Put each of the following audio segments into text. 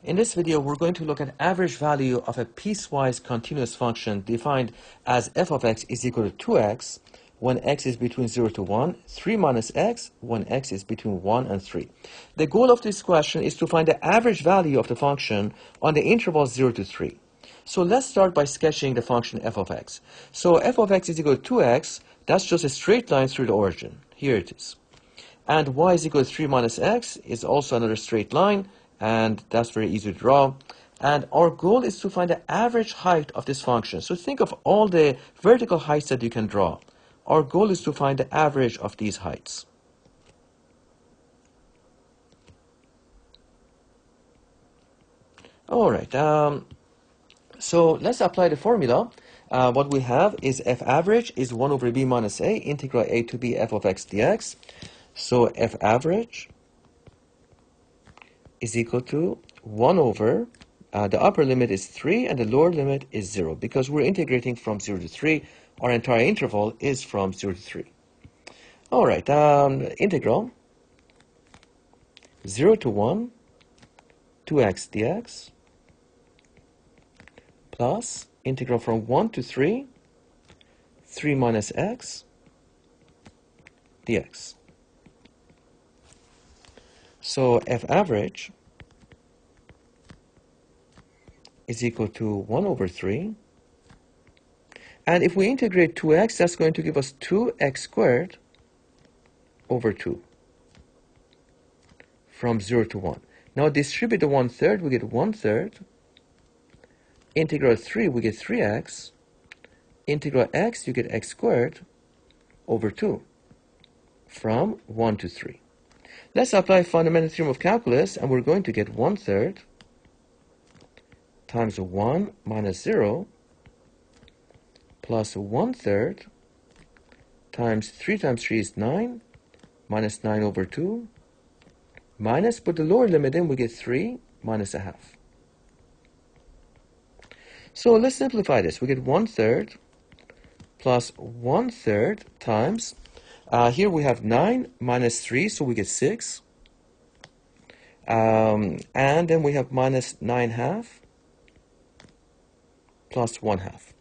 In this video, we're going to look at average value of a piecewise continuous function defined as f of x is equal to 2x when x is between 0 to 1, 3 minus x when x is between 1 and 3. The goal of this question is to find the average value of the function on the interval 0 to 3. So let's start by sketching the function f of x. So f of x is equal to 2x. That's just a straight line through the origin. Here it is. And y is equal to 3 minus x is also another straight line. And that's very easy to draw. And our goal is to find the average height of this function. So think of all the vertical heights that you can draw. Our goal is to find the average of these heights. All right. So let's apply the formula. What we have is f average is 1 over b minus a, integral a to b f of x dx. So f average is equal to 1 over, the upper limit is 3 and the lower limit is 0 because we're integrating from 0 to 3. Our entire interval is from 0 to 3. All right, integral 0 to 1, 2x dx plus integral from 1 to 3, 3 minus x dx. So f average is equal to 1 over 3. And if we integrate 2x, that's going to give us 2x squared over 2 from 0 to 1. Now distribute the 1/3, we get 1/3. Integral 3, we get 3x. Integral x, you get x squared over 2 from 1 to 3. Let's apply fundamental theorem of calculus, and we're going to get 1/3 times 1 minus 0 plus 1/3 times 3 times 3 is 9 minus 9 over 2 minus, put the lower limit in, we get 3 minus a half. So let's simplify this. We get 1/3 plus 1/3 times, here we have 9 minus 3, so we get 6. And then we have minus 9/2 plus 1/2.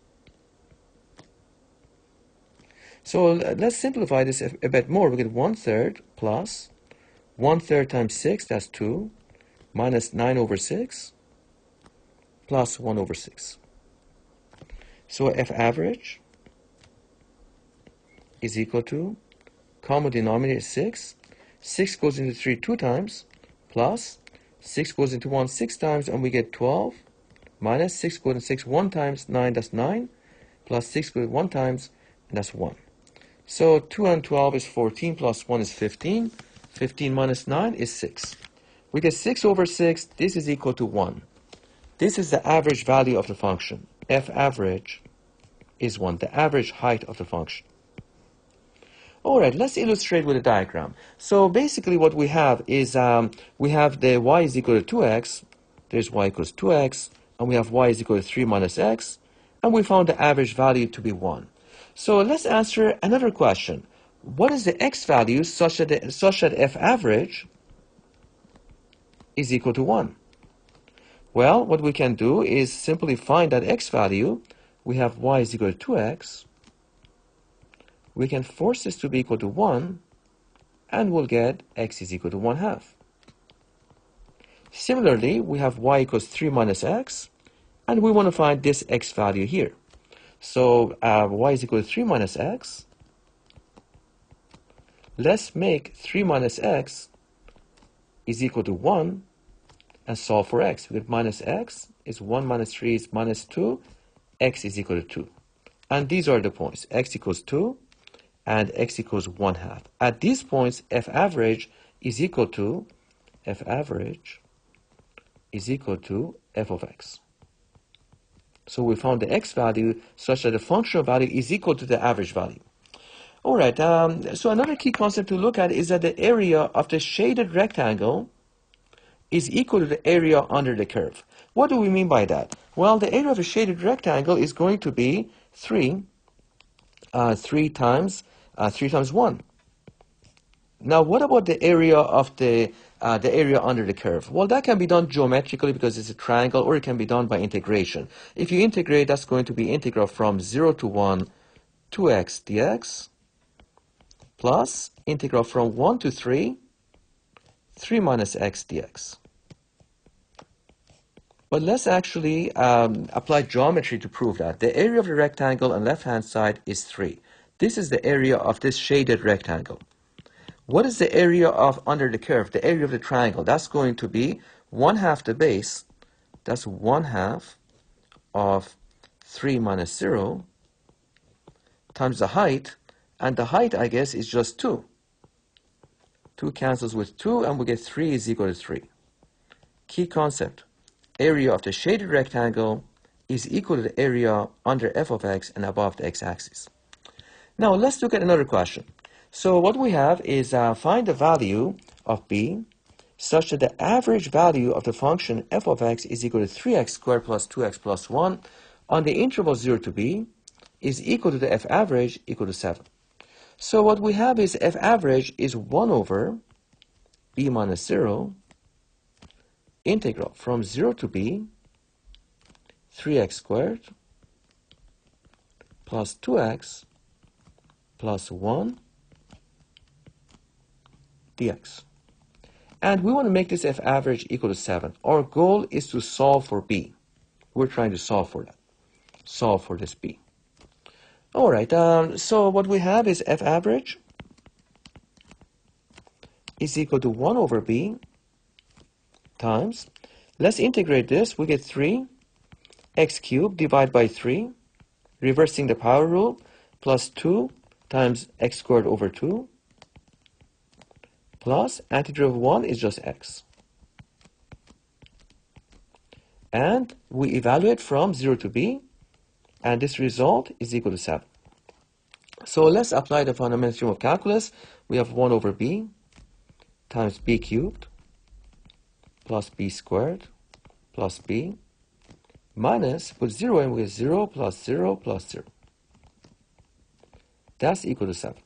So let's simplify this a bit more. We get 1/3 plus 1/3 times 6, that's 2, minus 9 over 6 plus 1 over 6. So f average is equal to, common denominator is 6. 6 goes into 3 2 times, plus 6 goes into 1 6 times, and we get 12, minus 6 goes into 6 1 times, 9, that's 9, plus 6 goes 1 times, and that's 1. So 2 and 12 is 14, plus 1 is 15. 15 minus 9 is 6. We get 6 over 6, this is equal to 1. This is the average value of the function. F average is 1, the average height of the function. All right, let's illustrate with a diagram. So basically what we have is, we have the y is equal to 2x, there's y equals 2x, and we have y is equal to 3 minus x, and we found the average value to be 1. So let's answer another question. What is the x value such that f average is equal to 1? Well, what we can do is simply find that x value. We have y is equal to 2x. We can force this to be equal to 1, and we'll get x is equal to 1/2. Similarly, we have y equals 3 minus x, and we want to find this x value here. So y is equal to 3 minus x. Let's make 3 minus x is equal to 1 and solve for x. We get minus x is 1 minus 3 is minus 2. X is equal to 2. And these are the points. X equals 2 and x equals 1/2. At these points, f average is equal to f of x. So we found the x value such that the functional value is equal to the average value. All right, so another key concept to look at is that the area of the shaded rectangle is equal to the area under the curve. What do we mean by that? Well, the area of a shaded rectangle is going to be 3 times 1. Now, what about the area of the the area under the curve? Well, that can be done geometrically because it's a triangle, or it can be done by integration. If you integrate, that's going to be integral from 0 to 1, 2x dx, plus integral from 1 to 3, 3 minus x dx. But let's actually apply geometry to prove that. The area of the rectangle on the left-hand side is 3. This is the area of this shaded rectangle. What is the area of under the curve? The area of the triangle. That's going to be 1/2 the base. That's 1/2 of 3 minus 0 times the height. And the height, I guess, is just 2. 2 cancels with 2, and we get 3 is equal to 3. Key concept. Area of the shaded rectangle is equal to the area under f of x and above the x-axis. Now let's look at another question. So what we have is find the value of b such that the average value of the function f of x is equal to 3x squared plus 2x plus 1 on the interval 0 to b is equal to the f average equal to 7. So what we have is f average is 1 over b minus 0 integral from 0 to b 3x squared plus 2x plus 1 dx. And we want to make this f average equal to 7. Our goal is to solve for b. We're trying to solve for that. Solve for this b. All right, so what we have is f average is equal to 1 over b times, let's integrate this, we get 3 x cubed divided by 3, reversing the power rule, plus 2 times x squared over 2, plus antiderivative of 1 is just x. And we evaluate from 0 to b, and this result is equal to 7. So let's apply the fundamental theorem of calculus. We have 1 over b times b cubed plus b squared plus b minus, put 0 in, we get 0 plus 0 plus 0. That's equal to 7.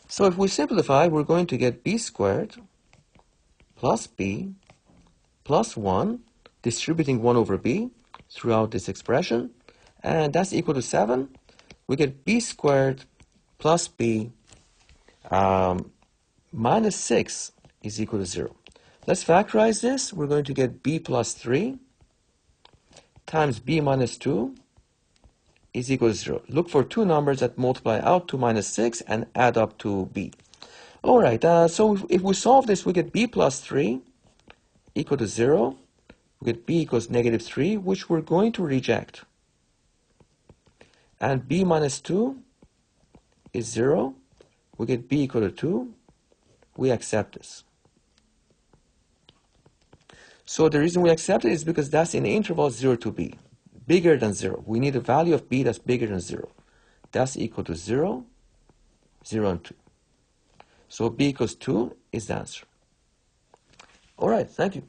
So if we simplify, we're going to get b squared plus b plus 1, distributing 1 over b throughout this expression, and that's equal to 7. We get b squared plus b minus 6 is equal to 0. Let's factorize this. We're going to get b plus 3 times b minus 2 is equal to 0. Look for two numbers that multiply out to minus 6 and add up to b. All right, so if we solve this, we get b plus 3 equal to 0. We get b equals negative 3, which we're going to reject. And b minus 2 is 0. We get b equal to 2. We accept this. So the reason we accept it is because that's in the interval 0 to b, bigger than 0. We need a value of b that's bigger than 0. That's equal to 0, 0, and 2. So b equals 2 is the answer. All right, thank you.